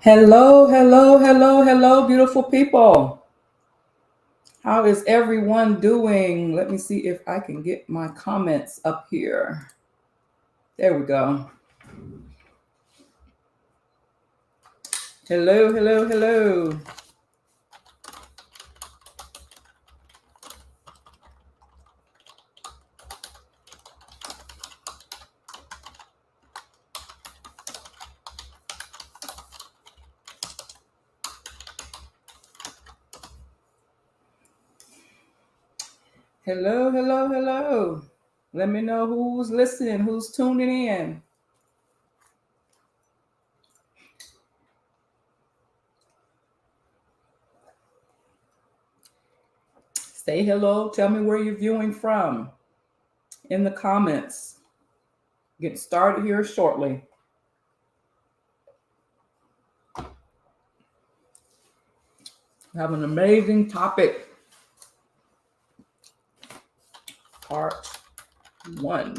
Hello, hello, hello, hello, beautiful people. How is everyone doing? Let me see if I can get my comments up here. There we go. Hello, hello, hello. Hello, hello, hello. Let me know who's listening, who's tuning in. Say hello. Tell me where you're viewing from in the comments. Get started here shortly. We have an amazing topic. Part 1.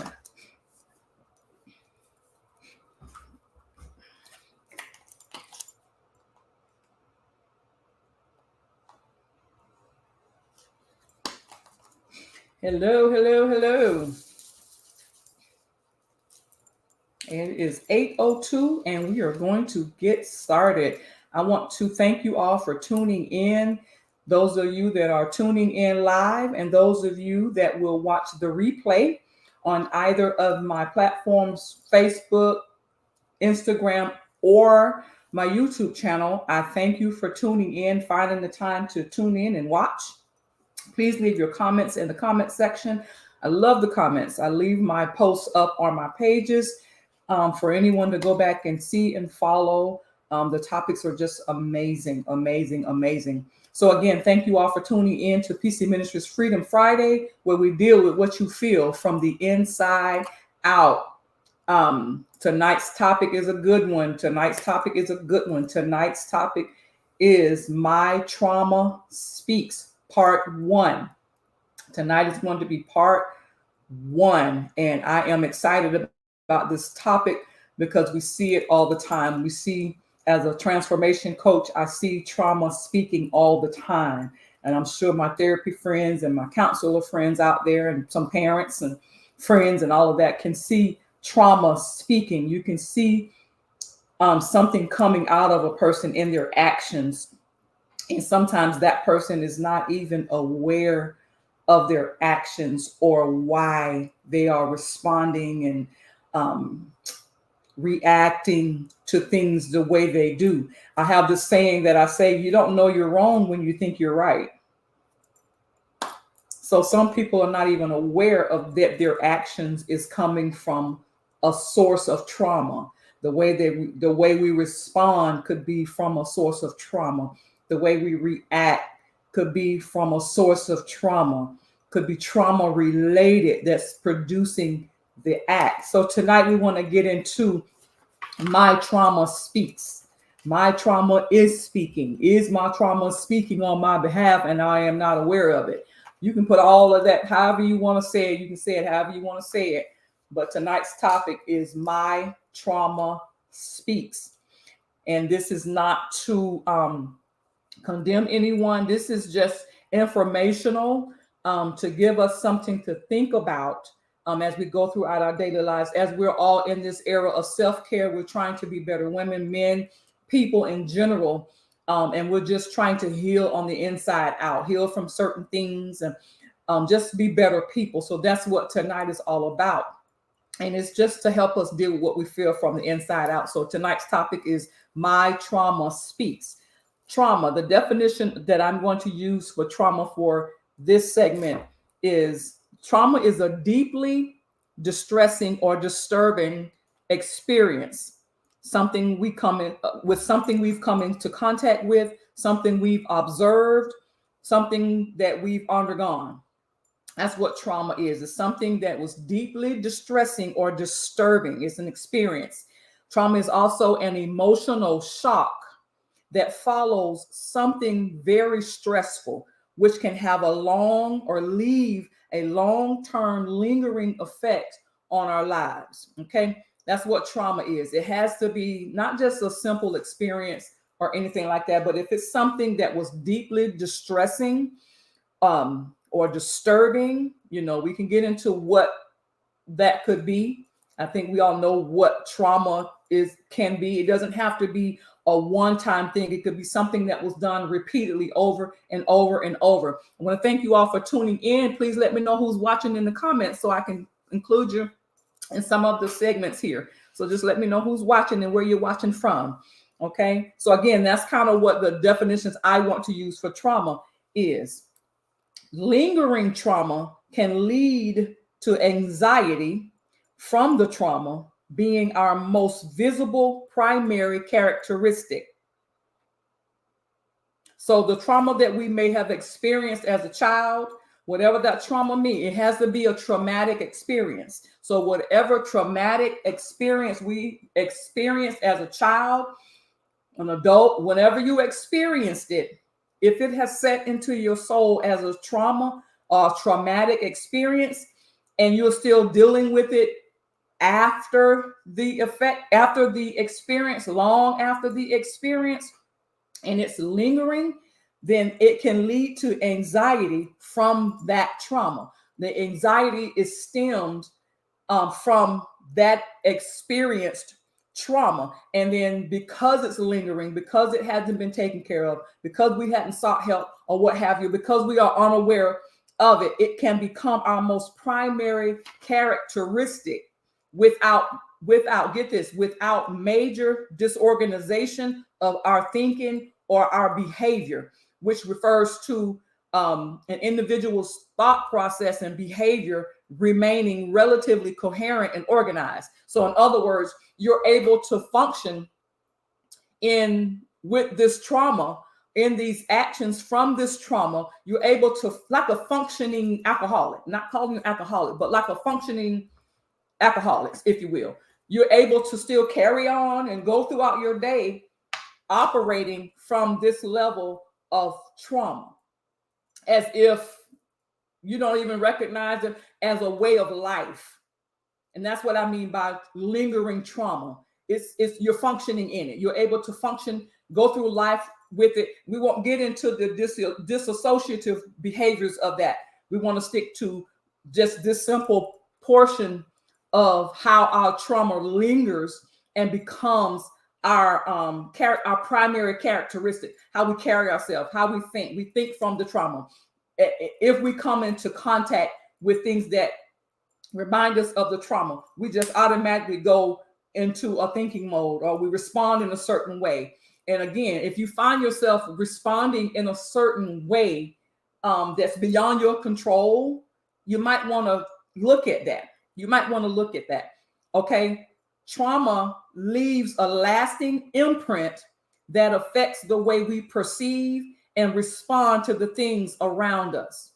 Hello, hello, hello. It is 8:02 and we are going to get started. I want to thank you all for tuning in. Those of you that are tuning in live and those of you that will watch the replay on either of my platforms, Facebook, Instagram, or my YouTube channel. I thank you for tuning in, finding the time to tune in and watch. Please leave your comments in the comment section. I love the comments. I leave my posts up on my pages for anyone to go back and see and follow. The topics are just amazing, amazing, amazing. So again, thank you all for tuning in to PC Ministries Freedom Friday, where we deal with what you feel from the inside out. Tonight's topic is a good one. Tonight's topic is My Trauma Speaks, Part 1. Tonight is going to be Part 1, and I am excited about this topic because we see it all the time. We see, as a transformation coach, I see trauma speaking all the time. And I'm sure my therapy friends and my counselor friends out there and some parents and friends and all of that can see trauma speaking. You can see something coming out of a person in their actions. And sometimes that person is not even aware of their actions or why they are responding and reacting to things the way they do. I have this saying that I say, you don't know you're wrong when you think you're right. So some people are not even aware of that their actions is coming from a source of trauma. The way we respond could be from a source of trauma. The way we react could be from a source of trauma, could be trauma related that's producing the act. So tonight we want to get into My Trauma Speaks. My trauma is speaking. Is my trauma speaking on my behalf and I am not aware of it? You can put all of that however you want to say it. You can say it however you want to say it. But tonight's topic is My Trauma Speaks. And this is not to condemn anyone. This is just informational to give us something to think about as we go throughout our daily lives. As we're all in this era of self-care, we're trying to be better women, men, people in general. And we're just trying to heal on the inside out, heal from certain things and just be better people. So that's what tonight is all about. And it's just to help us deal with what we feel from the inside out. So tonight's topic is My Trauma Speaks. Trauma, the definition that I'm going to use for trauma for this segment is trauma is a deeply distressing or disturbing experience. Something we come in with, something we've come into contact with, something we've observed, something that we've undergone. That's what trauma is. It's something that was deeply distressing or disturbing. It's an experience. Trauma is also an emotional shock that follows something very stressful, which can have a long or leave a long-term lingering effect on our lives. Okay. That's what trauma is. It has to be not just a simple experience or anything like that, but if it's something that was deeply distressing or disturbing, we can get into what that could be. I think we all know what trauma can be. It doesn't have to be a one-time thing. It could be something that was done repeatedly over and over and over. I want to thank you all for tuning in. Please let me know who's watching in the comments so I can include you in some of the segments here. So just let me know who's watching and where you're watching from. Okay. So again, that's kind of what the definitions I want to use for trauma is. Lingering trauma can lead to anxiety from the trauma being our most visible primary characteristic. So the trauma that we may have experienced as a child, whatever that trauma means, it has to be a traumatic experience. So whatever traumatic experience we experienced as a child, an adult, whenever you experienced it, if it has set into your soul as a trauma or traumatic experience, and you're still dealing with it after the effect, after the experience, long after the experience, and it's lingering, then it can lead to anxiety from that trauma. The anxiety is stemmed from that experienced trauma. And then because it's lingering, because it hasn't been taken care of, because we hadn't sought help or what have you, because we are unaware of it, it can become our most primary characteristic without get this, without major disorganization of our thinking or our behavior, which refers to an individual's thought process and behavior remaining relatively coherent and organized. So in other words, you're able to function with this trauma, in these actions from this trauma, you're able to, like a functioning alcoholic, not calling you alcoholic, but like a functioning alcoholics, if you will. You're able to still carry on and go throughout your day operating from this level of trauma, as if you don't even recognize it as a way of life. And that's what I mean by lingering trauma. It's you're functioning in it. You're able to function, go through life with it. We won't get into the disassociative behaviors of that. We want to stick to just this simple portion of how our trauma lingers and becomes our primary characteristic, how we carry ourselves, how we think. We think from the trauma. If we come into contact with things that remind us of the trauma, we just automatically go into a thinking mode, or we respond in a certain way. And again, if you find yourself responding in a certain way that's beyond your control, you might want to look at that. Okay. Trauma leaves a lasting imprint that affects the way we perceive and respond to the things around us.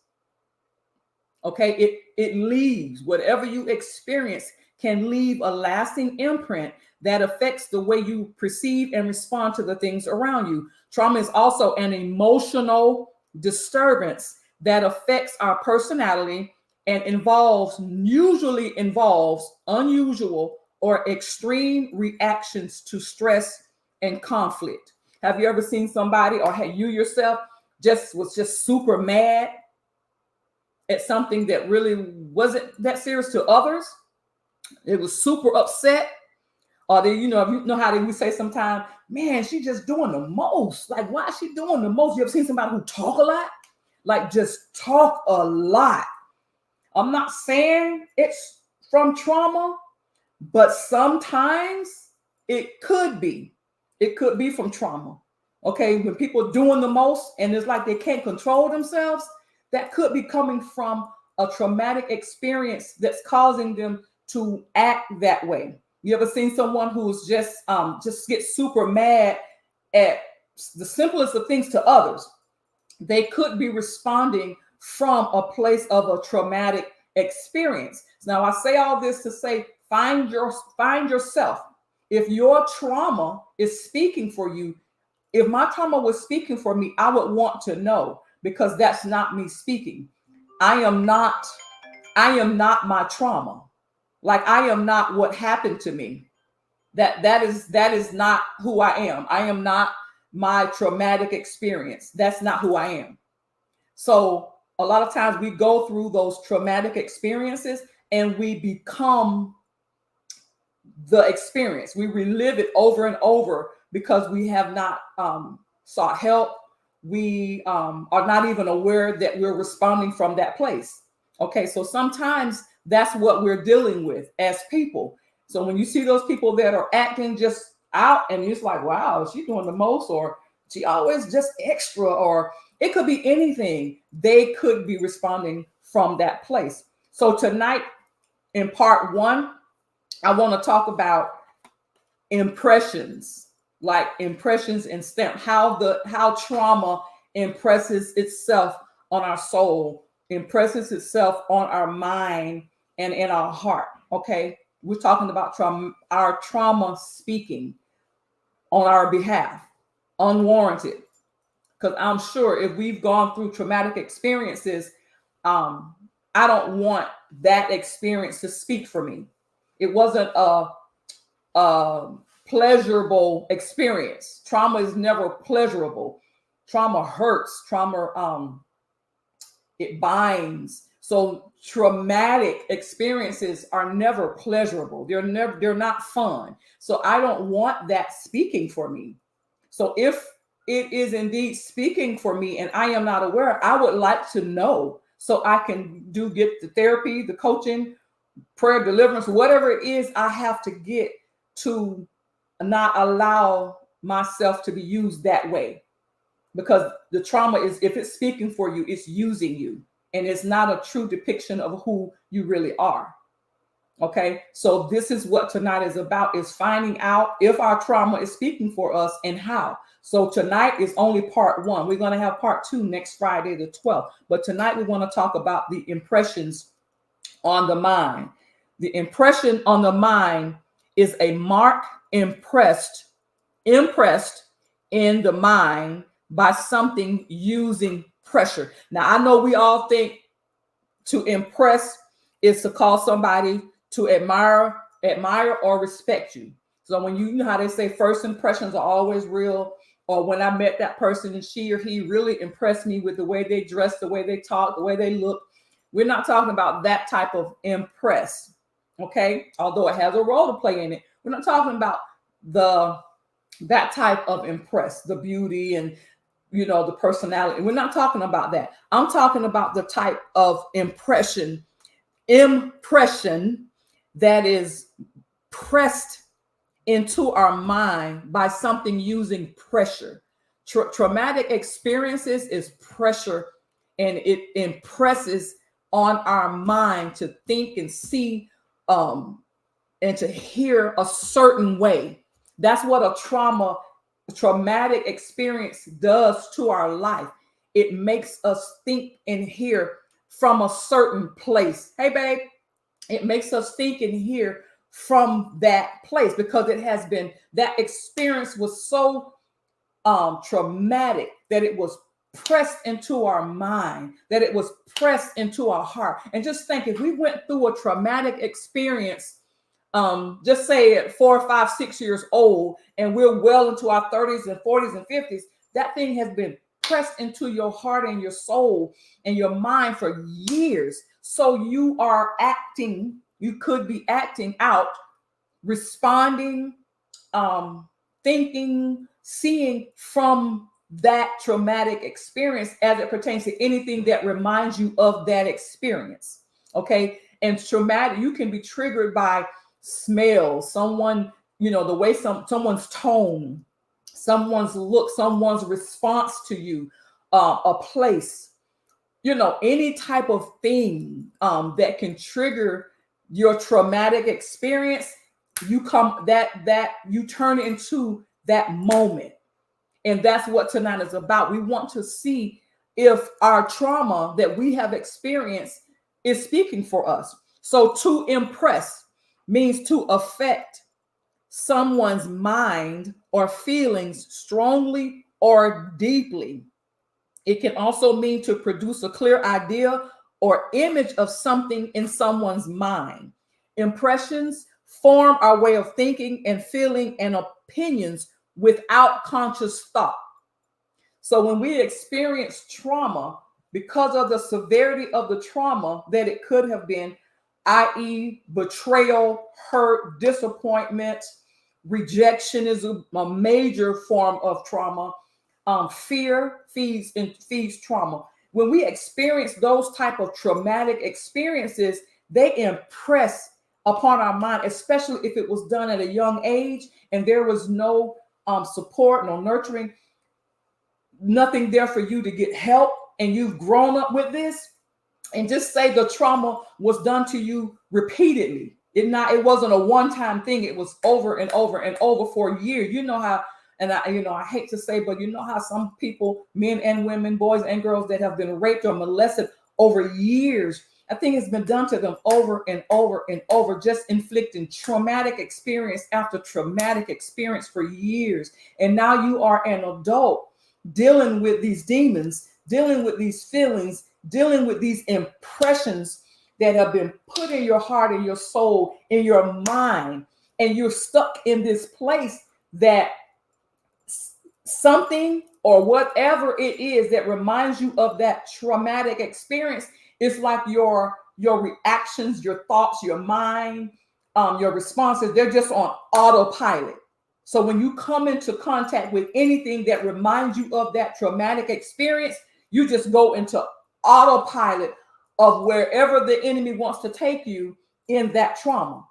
Okay. It leaves, whatever you experience can leave a lasting imprint that affects the way you perceive and respond to the things around you. Trauma is also an emotional disturbance that affects our personality and usually involves unusual or extreme reactions to stress and conflict. Have you ever seen somebody, or had you yourself was just super mad at something that really wasn't that serious to others? It was super upset. Or they, you know how we say sometimes, man, she's just doing the most. Like, why is she doing the most? You ever seen somebody who talk a lot? Like, just talk a lot. I'm not saying it's from trauma, but sometimes it could be. It could be from trauma. Okay, when people are doing the most and it's like they can't control themselves, that could be coming from a traumatic experience that's causing them to act that way. You ever seen someone who's just gets super mad at the simplest of things to others? They could be responding from a place of a traumatic experience. Now, I say all this to say, find yourself. If your trauma is speaking for you, if my trauma was speaking for me, I would want to know, because that's not me speaking. I am not my trauma. Like I am not what happened to me. That is not who I am. I am not my traumatic experience. That's not who I am. So a lot of times we go through those traumatic experiences and we become the experience. We relive it over and over because we have not sought help. We are not even aware that we're responding from that place. Okay, so sometimes that's what we're dealing with as people. So when you see those people that are acting just out and it's like, wow, she's doing the most, or she always just extra, or it could be anything. They could be responding from that place. So tonight in part one, I want to talk about impressions, like impressions and stamp, how trauma impresses itself on our soul, impresses itself on our mind and in our heart. Okay, we're talking about our trauma speaking on our behalf, unwarranted. Because I'm sure if we've gone through traumatic experiences, I don't want that experience to speak for me. It wasn't a pleasurable experience. Trauma is never pleasurable. Trauma hurts. Trauma it binds. So traumatic experiences are never pleasurable. They're not fun. So I don't want that speaking for me. So if it is indeed speaking for me and I am not aware, I would like to know so I can get the therapy, the coaching, prayer, deliverance, whatever it is I have to get to not allow myself to be used that way. Because the trauma is, if it's speaking for you, it's using you. And it's not a true depiction of who you really are. Okay, so this is what tonight is about, is finding out if our trauma is speaking for us and how. So tonight is only part one. We're going to have part two next Friday, the 12th. But tonight we want to talk about the impressions on the mind. The impression on the mind is a mark impressed in the mind by something using pressure. Now, I know we all think to impress is to cause somebody to admire or respect you. So when you know how they say first impressions are always real, or when I met that person and she or he really impressed me with the way they dress, the way they talk, the way they look. We're not talking about that type of impress, okay? Although it has a role to play in it. We're not talking about that type of impress, the beauty and the personality. We're not talking about that. I'm talking about the type of impression that is pressed into our mind by something using pressure. Traumatic experiences is pressure, and it impresses on our mind to think and see and to hear a certain way. That's what a traumatic experience does to our life. It makes us think and hear from a certain place. Hey, babe, it makes us think and hear from that place because that experience was so traumatic that it was pressed into our mind, that it was pressed into our heart. And just think, if we went through a traumatic experience, just say at 4, 5, 6 years old, and we're well into our 30s and 40s and 50s, that thing has been pressed into your heart and your soul and your mind for years. So you could be acting out, responding, thinking, seeing from that traumatic experience as it pertains to anything that reminds you of that experience. Okay. And traumatic, you can be triggered by smell, someone, the way someone's tone, someone's look, someone's response to you, a place, any type of thing that can trigger your traumatic experience. You turn into that moment. And that's what tonight is about. We want to see if our trauma that we have experienced is speaking for us. So to impress means to affect someone's mind or feelings strongly or deeply. It can also mean to produce a clear idea or image of something in someone's mind. Impressions form our way of thinking and feeling and opinions without conscious thought. So when we experience trauma, because of the severity of the trauma that it could have been, i.e., betrayal, hurt, disappointment, rejection is a major form of trauma. Fear feeds trauma. When we experience those type of traumatic experiences, they impress upon our mind, especially if it was done at a young age and there was no support, no nurturing, nothing there for you to get help, and you've grown up with this. And just say the trauma was done to you repeatedly. It wasn't a one-time thing. It was over and over and over for a year. You know how, and I hate to say, but you know how some people, men and women, boys and girls that have been raped or molested over years, I think it's been done to them over and over and over, just inflicting traumatic experience after traumatic experience for years. And now you are an adult dealing with these demons, dealing with these feelings, dealing with these impressions that have been put in your heart, in your soul, in your mind, and you're stuck in this place that something or whatever it is that reminds you of that traumatic experience, it's like your reactions, your thoughts, your mind, your responses, they're just on autopilot. So when you come into contact with anything that reminds you of that traumatic experience, you just go into autopilot of wherever the enemy wants to take you in that trauma.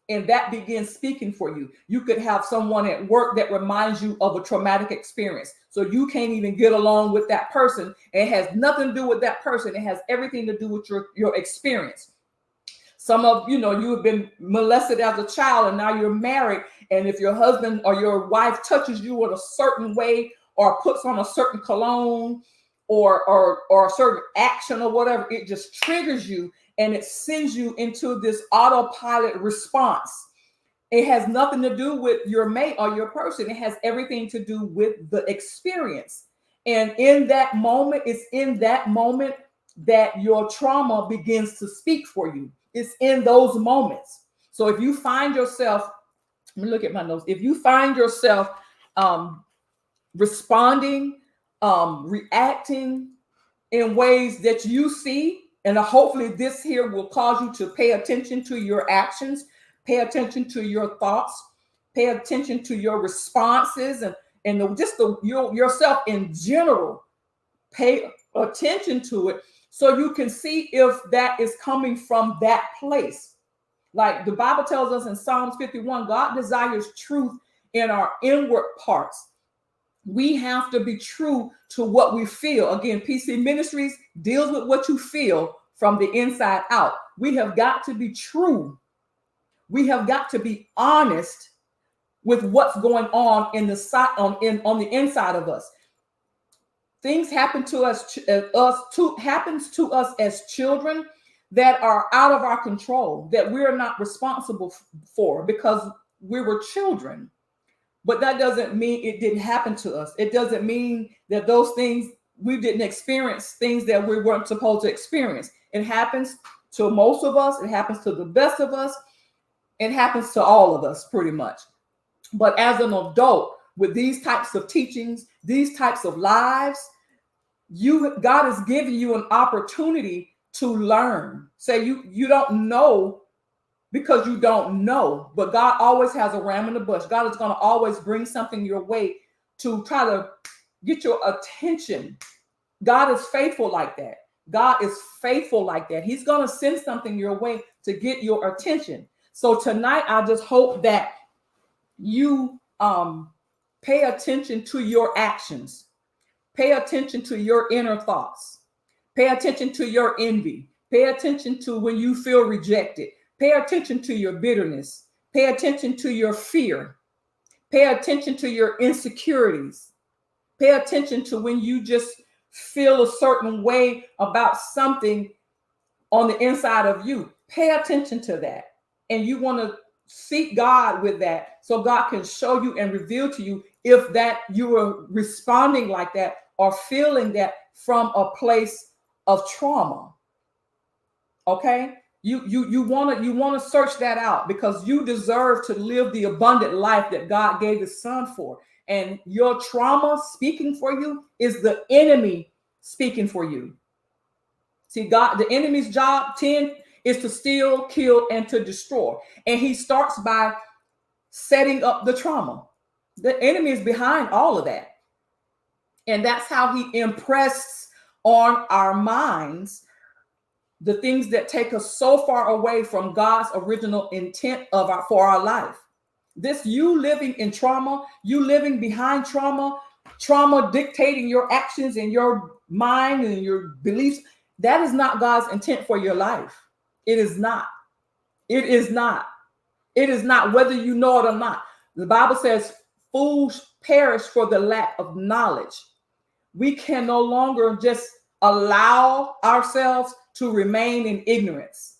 And that begins speaking for you. You could have someone at work that reminds you of a traumatic experience. So you can't even get along with that person. It has nothing to do with that person. It has everything to do with your experience. Some of you have been molested as a child and now you're married. And if your husband or your wife touches you in a certain way or puts on a certain cologne or a certain action or whatever, it just triggers you and it sends you into this autopilot response. It has nothing to do with your mate or your person. It has everything to do with the experience. And in that moment, it's in that moment that your trauma begins to speak for you. It's in those moments. So if you find yourself, let me look at my notes. If you find yourself responding, reacting in ways that you see, and hopefully this here will cause you to pay attention to your actions, pay attention to your thoughts, pay attention to your responses, and yourself in general. Pay attention to it so you can see if that is coming from that place. Like the Bible tells us in Psalms 51, God desires truth in our inward parts. We have to be true to what we feel. Again, PC Ministries deals with what you feel from the inside out. We have got to be true. We have got to be honest with what's going on in the side on the inside of us. Things happen to us, happens to us as children that are out of our control, that we're not responsible for because we were children. But that doesn't mean it didn't happen to us. It doesn't mean that those things, we didn't experience things that we weren't supposed to experience. It happens to most of us. It happens to the best of us. It happens to all of us pretty much. But as an adult with these types of teachings, these types of lives, God is giving you an opportunity to learn. Say you don't know because you don't know, but God always has a ram in the bush. God is going to always bring something your way to try to get your attention. God is faithful like that. God is faithful like that. He's going to send something your way to get your attention. So tonight, I just hope that you pay attention to your actions. Pay attention to your inner thoughts. Pay attention to your envy. Pay attention to when you feel rejected. Pay attention to your bitterness. Pay attention to your fear. Pay attention to your insecurities. Pay attention to when you just feel a certain way about something on the inside of you. Pay attention to that. And you want to seek God with that so God can show you and reveal to you if that you are responding like that or feeling that from a place of trauma. Okay? You want to search that out, because you deserve to live the abundant life that God gave his son for. And your trauma speaking for you is the enemy speaking for you. See, God, the enemy's job 10 is to steal, kill, and to destroy. And he starts by setting up the trauma. The enemy is behind all of that. And that's how he impresses on our minds the things that take us so far away from God's original intent for our life. This, you living in trauma, you living behind trauma, trauma dictating your actions and your mind and your beliefs, that is not God's intent for your life. It is not. It is not. It is not, whether you know it or not. The Bible says fools perish for the lack of knowledge. We can no longer just allow ourselves to remain in ignorance.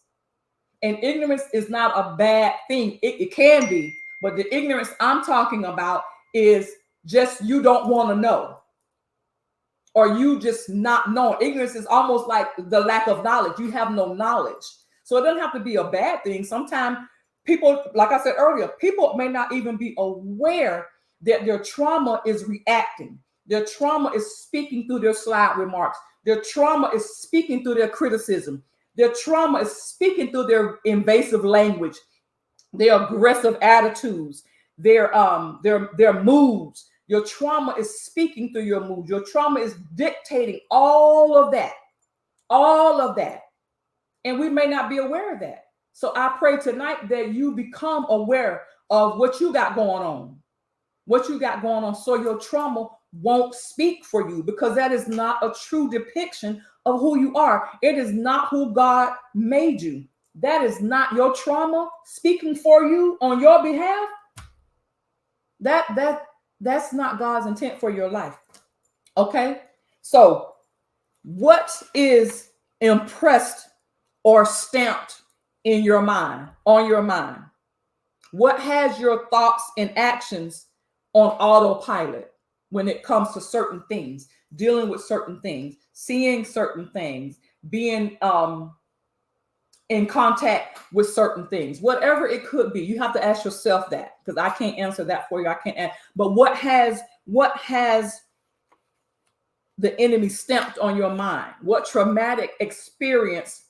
And ignorance is not a bad thing. It can be, but the ignorance I'm talking about is just you don't want to know, or you just not know. Ignorance is almost like the lack of knowledge. You have no knowledge. So it doesn't have to be a bad thing. Sometimes people, like I said earlier, people may not even be aware that their trauma is reacting. Their trauma is speaking through their slide remarks. Their trauma is speaking through their criticism. Their trauma is speaking through their invasive language, their aggressive attitudes, their moods. Your trauma is speaking through your moods. Your trauma is dictating all of that. All of that. And we may not be aware of that. So I pray tonight that you become aware of what you got going on. What you got going on, so your trauma won't speak for you, because that is not a true depiction of who you are. It is not who God made you. That is not your trauma speaking for you on your behalf. That's not God's intent for your life. Okay? So what is impressed or stamped in your mind, on your mind? What has your thoughts and actions on autopilot when it comes to certain things, dealing with certain things, seeing certain things, being in contact with certain things, whatever it could be? You have to ask yourself that, because I can't answer that for you. I can't ask, but what has the enemy stamped on your mind? What traumatic experience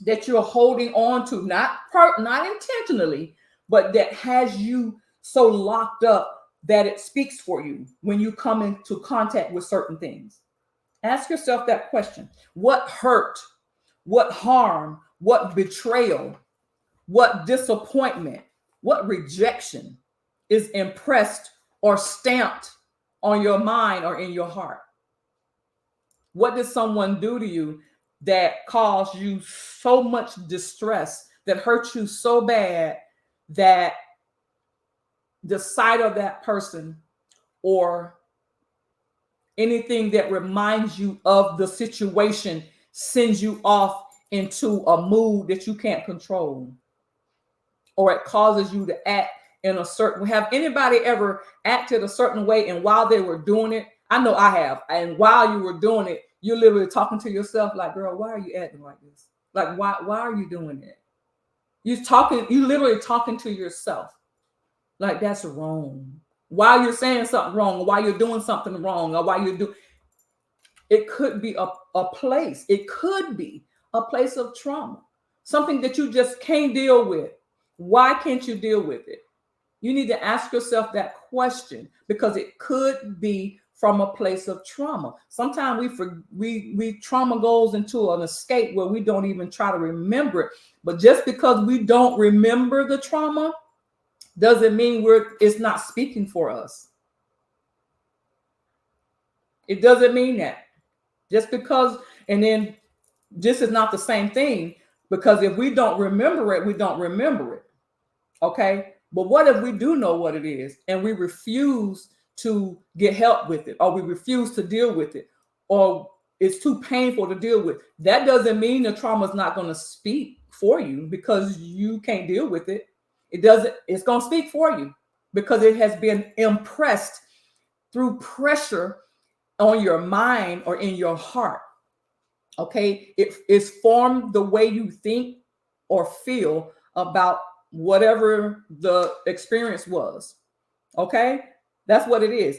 that you're holding on to, not intentionally, but that has you so locked up that it speaks for you when you come into contact with certain things? Ask yourself that question. What hurt, what harm, what betrayal, what disappointment, what rejection is impressed or stamped on your mind or in your heart? What did someone do to you that caused you so much distress, that hurt you so bad that the sight of that person or anything that reminds you of the situation sends you off into a mood that you can't control, or it causes you to act in a certain way? Have anybody ever acted a certain way, and while they were doing it, I know I have, and while you were doing it, you're literally talking to yourself like, girl, why are you acting like this? Like, why are you doing it? You literally talking to yourself like, that's wrong. While you're saying something wrong, or while you're doing something wrong, or while you're doing, it could be a place. It could be a place of trauma, something that you just can't deal with. Why can't you deal with it? You need to ask yourself that question, because it could be from a place of trauma. Sometimes we trauma goes into an escape where we don't even try to remember it. But just because we don't remember the trauma doesn't mean it's not speaking for us. It doesn't mean that. Just because, and then this is not the same thing, because if we don't remember it, we don't remember it. Okay? But what if we do know what it is and we refuse to get help with it, or we refuse to deal with it, or it's too painful to deal with? That doesn't mean the trauma is not going to speak for you because you can't deal with it. It's going to speak for you because it has been impressed through pressure on your mind or in your heart. Okay, it's formed the way you think, or feel about whatever the experience was. Okay? That's what it is.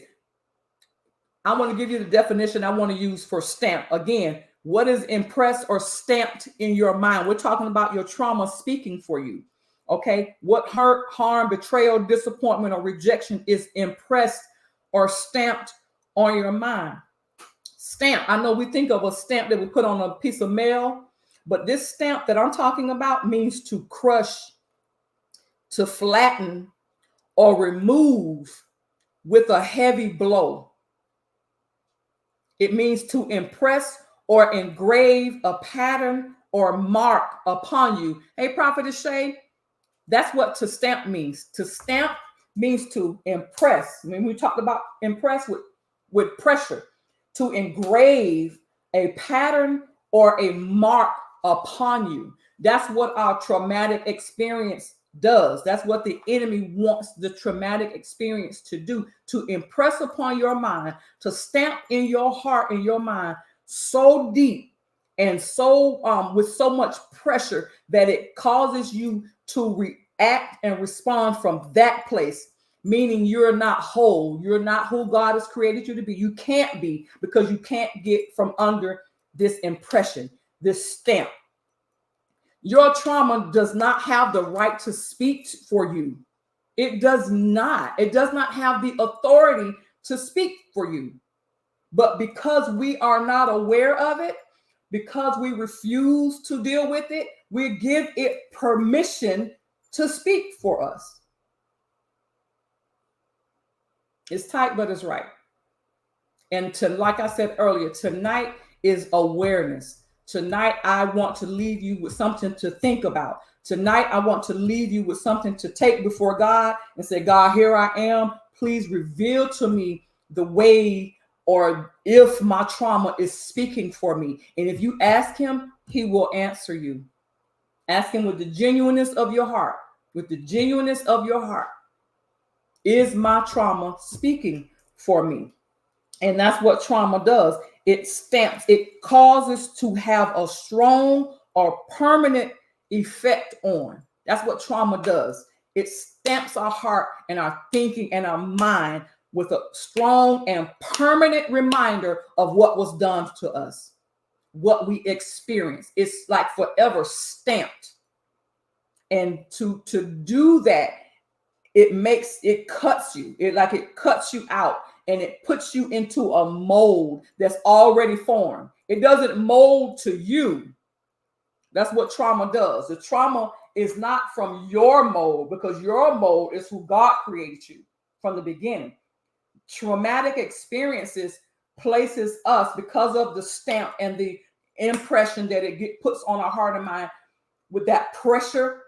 I want to give you the definition I want to use for stamp. Again, what is impressed or stamped in your mind? We're talking about your trauma speaking for you. Okay? What hurt, harm, betrayal, disappointment, or rejection is impressed or stamped on your mind? Stamp. I know we think of a stamp that we put on a piece of mail, but this stamp that I'm talking about means to crush, to flatten, or remove with a heavy blow. It means to impress or engrave a pattern or mark upon you. Hey, Prophetess Shay, that's what to stamp means. To stamp means to impress. I mean, we talked about impress with pressure. To engrave a pattern or a mark upon you. That's what our traumatic experience does. That's what the enemy wants the traumatic experience to do, to impress upon your mind, to stamp in your heart and your mind so deep and so with so much pressure that it causes you to react and respond from that place, meaning you're not whole. You're not who God has created you to be. You can't be, because you can't get from under this impression, this stamp. Your trauma does not have the right to speak for you. It does not. It does not have the authority to speak for you. But because we are not aware of it, because we refuse to deal with it, we give it permission to speak for us. It's tight, but it's right. And like I said earlier, tonight is awareness. Tonight, I want to leave you with something to think about. Tonight, I want to leave you with something to take before God and say, God, here I am. Please reveal to me the way or if my trauma is speaking for me. And if you ask him, he will answer you. Ask him with the genuineness of your heart, with the genuineness of your heart. Is my trauma speaking for me? And that's what trauma does. It stamps, it causes to have a strong or permanent effect on. That's what trauma does. It stamps our heart and our thinking and our mind with a strong and permanent reminder of what was done to us, what we experienced. It's like forever stamped. And to do that, it cuts you. It cuts you out. And it puts you into a mold that's already formed. It doesn't mold to you. That's what trauma does. The trauma is not from your mold, because your mold is who God created you from the beginning. Traumatic experiences places us, because of the stamp and the impression that it puts on our heart and mind with that pressure,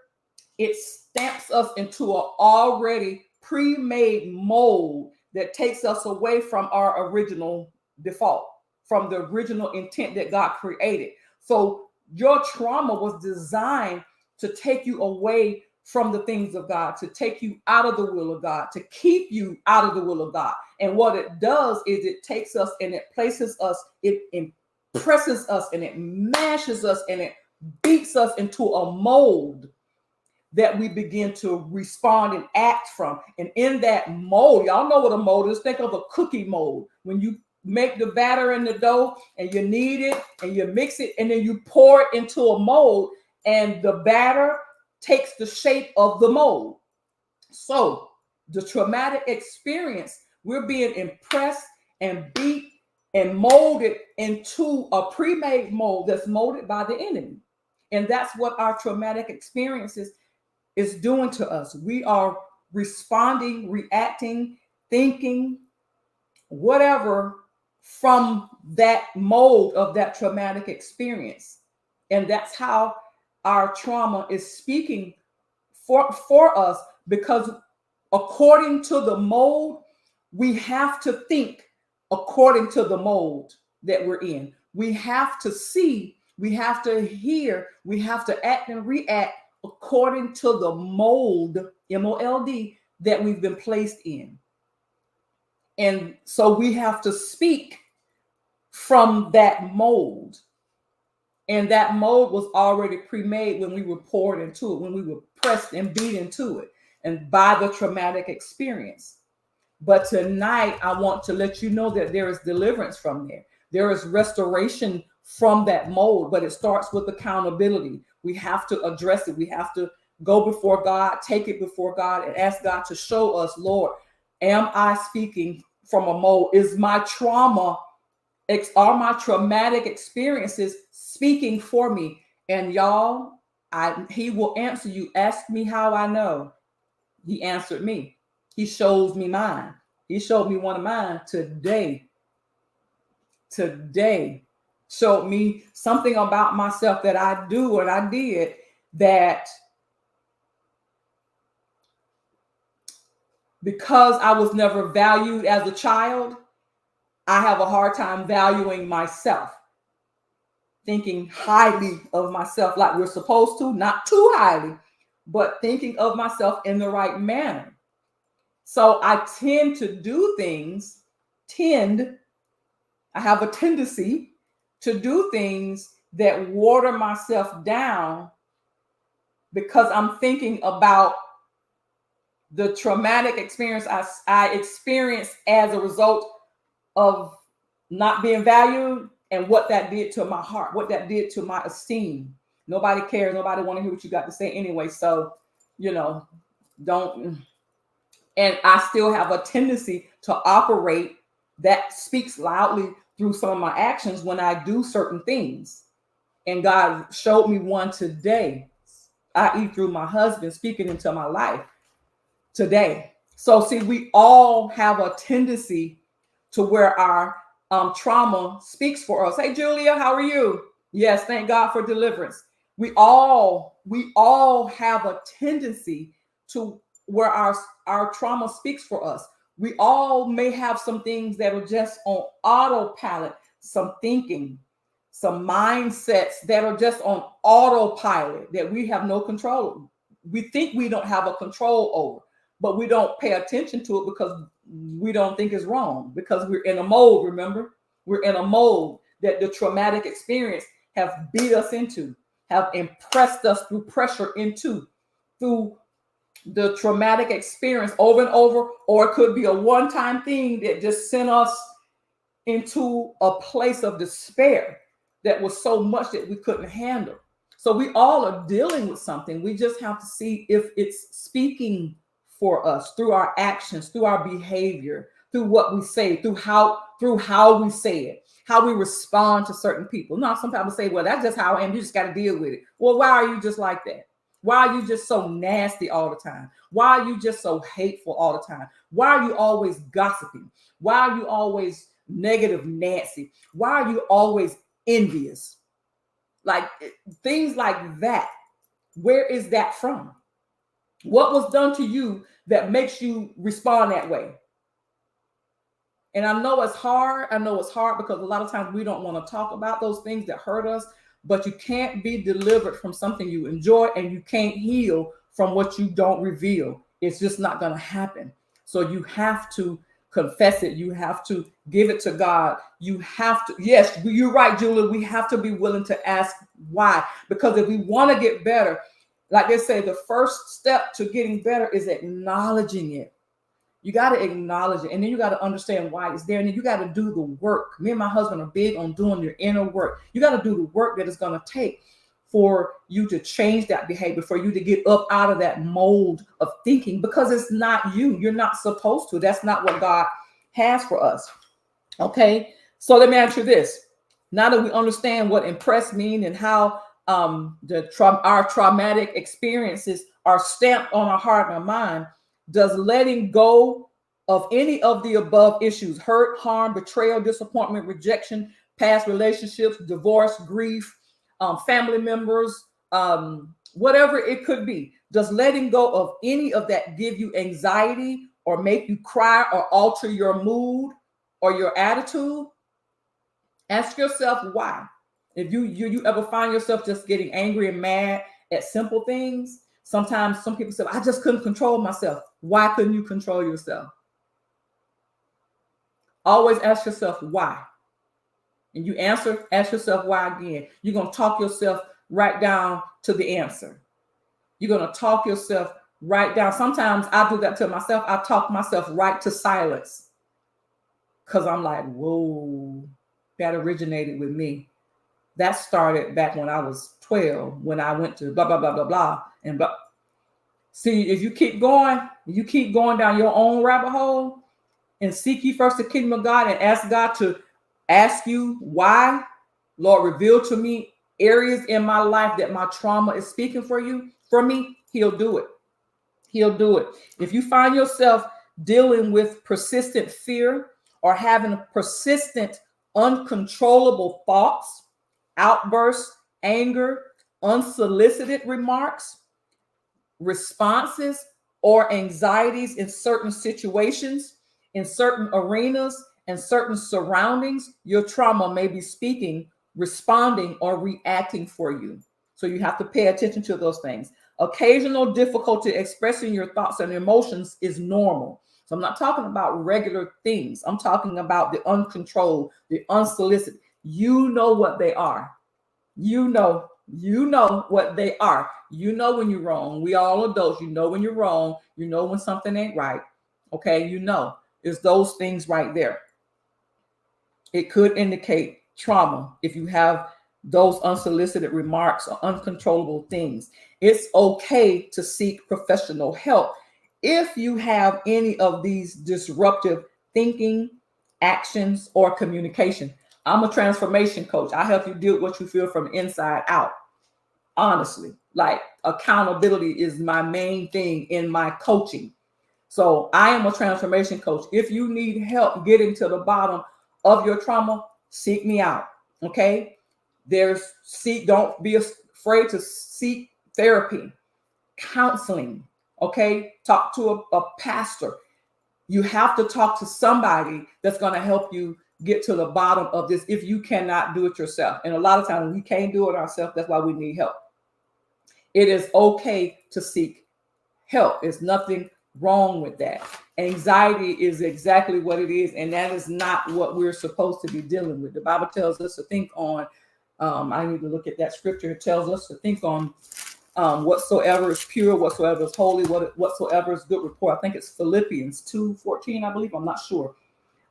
it stamps us into an already pre-made mold that takes us away from our original default, from the original intent that God created. So your trauma was designed to take you away from the things of God, to take you out of the will of God, to keep you out of the will of God. And what it does is it takes us and it places us, it impresses us and it mashes us and it beats us into a mold that we begin to respond and act from. And in that mold, y'all know what a mold is. Think of a cookie mold. When you make the batter in the dough and you knead it and you mix it and then you pour it into a mold and the batter takes the shape of the mold. So the traumatic experience, we're being impressed and beat and molded into a pre-made mold that's molded by the enemy. And that's what our traumatic experiences is doing to us. We are responding, reacting, thinking, whatever from that mold of that traumatic experience. And that's how our trauma is speaking for us, because according to the mold, we have to think according to the mold that we're in. We have to see, we have to hear, we have to act and react according to the mold, M-O-L-D, that we've been placed in. And so we have to speak from that mold. And that mold was already pre-made when we were poured into it, when we were pressed and beat into it, and by the traumatic experience. But tonight, I want to let you know that there is deliverance from there. There is restoration from that mold, but it starts with accountability. We have to address it. We have to go before God, take it before God, and ask God to show us, Lord, am I speaking from a mold? Is my trauma, are my traumatic experiences speaking for me? And y'all, he will answer you. Ask me how I know. He answered me. He shows me mine. He showed me one of mine today. Today showed me something about myself that I do and I did that, because I was never valued as a child, I have a hard time valuing myself, thinking highly of myself like we're supposed to, not too highly, but thinking of myself in the right manner. So I tend to do things, I have a tendency to do things that water myself down because I'm thinking about the traumatic experience I experienced as a result of not being valued and what that did to my heart, what that did to my esteem. Nobody cares. Nobody want to hear what you got to say anyway. So, don't. And I still have a tendency to operate that speaks loudly through some of my actions when I do certain things. And God showed me one today, i.e. through my husband speaking into my life today. So see, we all have a tendency to where our trauma speaks for us. Hey, Julia, how are you? Yes, thank God for deliverance. We all have a tendency to where our trauma speaks for us. We all may have some things that are just on autopilot, some thinking, some mindsets that are just on autopilot that we have no control. We think we don't have a control over, but we don't pay attention to it because we don't think it's wrong, because we're in a mold. Remember, we're in a mold that the traumatic experience have beat us into, have impressed us through pressure into, through the traumatic experience over and over, or it could be a one-time thing that just sent us into a place of despair that was so much that we couldn't handle. So we all are dealing with something. We just have to see if it's speaking for us through our actions, through our behavior, through what we say, through how we say it, how we respond to certain people. Now, some people say, well, that's just how I am. You just got to deal with it. Well, why are you just like that? Why are you just so nasty all the time? Why are you just so hateful all the time? Why are you always gossiping? Why are you always negative Nancy? Why are you always envious? Like things like that. Where is that from? What was done to you that makes you respond that way? And I know it's hard. I know it's hard because a lot of times we don't want to talk about those things that hurt us, but you can't be delivered from something you enjoy, and you can't heal from what you don't reveal. It's just not going to happen. So you have to confess it. You have to give it to God. You have to, yes, you're right, Julia. We have to be willing to ask why, because if we want to get better, like they say, the first step to getting better is acknowledging it. You got to acknowledge it, and then you got to understand why it's there, and then you got to do the work. Me and my husband are big on doing your inner work. You got to do the work that it's going to take for you to change that behavior, for you to get up out of that mold of thinking, because it's not you. You're not supposed to. That's not what God has for us. Okay, so let me ask you this. Now that we understand what impress mean and how our traumatic experiences are stamped on our heart and our mind, does letting go of any of the above issues, hurt, harm, betrayal, disappointment, rejection, past relationships, divorce, grief, family members, whatever it could be, does letting go of any of that give you anxiety or make you cry or alter your mood or your attitude? Ask yourself why. If you ever find yourself just getting angry and mad at simple things, sometimes some people say, I just couldn't control myself. Why couldn't you control yourself? Always ask yourself why. and you ask yourself why again. You're going to talk yourself right down to the answer. You're going to talk yourself right down. Sometimes I do that to myself. I talk myself right to silence because I'm like, whoa, that originated with me. That started back when I was 12, when I went to blah, blah, blah, blah, blah, and blah. See, if you keep going down your own rabbit hole and seek ye first the kingdom of God and ask God to ask you why, Lord, reveal to me areas in my life that my trauma is speaking for me, he'll do it. He'll do it. If you find yourself dealing with persistent fear or having persistent, uncontrollable thoughts, outbursts, anger, unsolicited remarks, responses, or anxieties in certain situations, in certain arenas, and certain surroundings, your trauma may be speaking, responding, or reacting for you. So you have to pay attention to those things. Occasional difficulty expressing your thoughts and emotions is normal. So I'm not talking about regular things. I'm talking about the uncontrolled, the unsolicited. You know what they are. You know what they are. You know when you're wrong. We all adults. You know when you're wrong. You know when something ain't right. Okay, you know. It's those things right there. It could indicate trauma if you have those unsolicited remarks or uncontrollable things. It's okay to seek professional help if you have any of these disruptive thinking, actions, or communication. I'm a transformation coach. I help you deal with what you feel from the inside out. Honestly, like accountability is my main thing in my coaching. So I am a transformation coach. If you need help getting to the bottom of your trauma, seek me out. Okay. Don't be afraid to seek therapy, counseling. Okay. Talk to a pastor. You have to talk to somebody that's going to help you get to the bottom of this if you cannot do it yourself. And a lot of times we can't do it ourselves. That's why we need help. It is okay to seek help. There's nothing wrong with that. Anxiety is exactly what it is, and that is not what we're supposed to be dealing with. The Bible tells us to think on, I need to look at that scripture. It tells us to think on whatsoever is pure, whatsoever is holy, whatsoever is good report. I think it's Philippians 2:14, I believe. I'm not sure.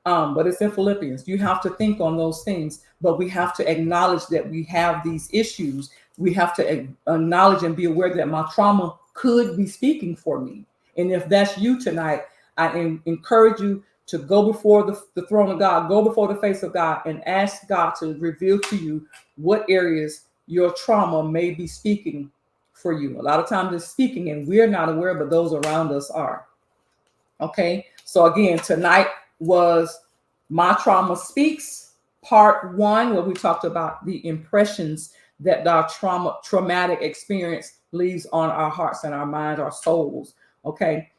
But it's in Philippians. You have to think on those things, but we have to acknowledge that we have these issues. We have to acknowledge and be aware that my trauma could be speaking for me. And if that's you tonight, I encourage you to go before the throne of God, go before the face of God, and ask God to reveal to you what areas your trauma may be speaking for you. A lot of times it's speaking and we're not aware, but those around us are. Okay. So again, tonight was My Trauma Speaks, part 1, where we talked about the impressions that our traumatic experience leaves on our hearts and our minds, our souls. Okay.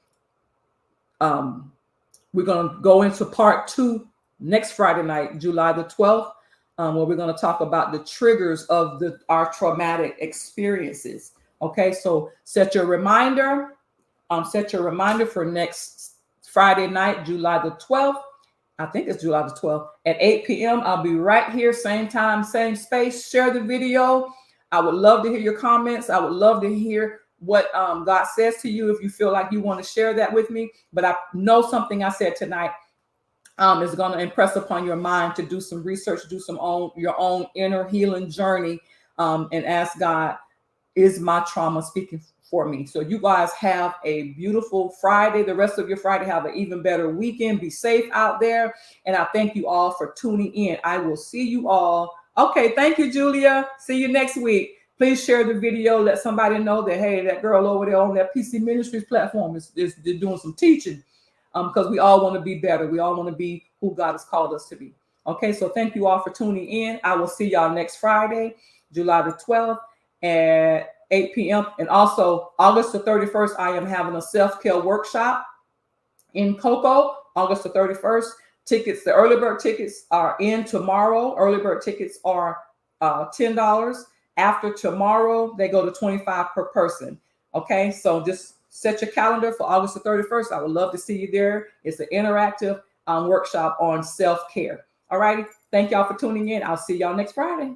We're going to go into part 2 next Friday night, July the 12th, where we're going to talk about the triggers of our traumatic experiences. Okay. So set your reminder for next Friday night, July the 12th. I think it's July the 12th at 8 p.m. I'll be right here, same time, same space. Share the video. I would love to hear your comments. I would love to hear what God says to you if you feel like you want to share that with me. But I know something I said tonight is going to impress upon your mind to do some research, do your own inner healing journey, and ask God, is my trauma speaking for me? So you guys have a beautiful Friday. The rest of your Friday, have an even better weekend. Be safe out there. And I thank you all for tuning in. I will see you all. Okay. Thank you, Julia. See you next week. Please share the video. Let somebody know that, hey, that girl over there on that PCMinistries platform is doing some teaching, because we all want to be better. We all want to be who God has called us to be. Okay. So thank you all for tuning in. I will see y'all next Friday, July the 12th at 8 p.m. And also August the 31st, I am having a self-care workshop in Cocoa, August the 31st. Tickets, the early bird tickets are in tomorrow. Early bird tickets are $10. After tomorrow, they go to $25 per person. Okay, so just set your calendar for August the 31st. I would love to see you there. It's an interactive workshop on self-care. All righty. Thank y'all for tuning in. I'll see y'all next Friday.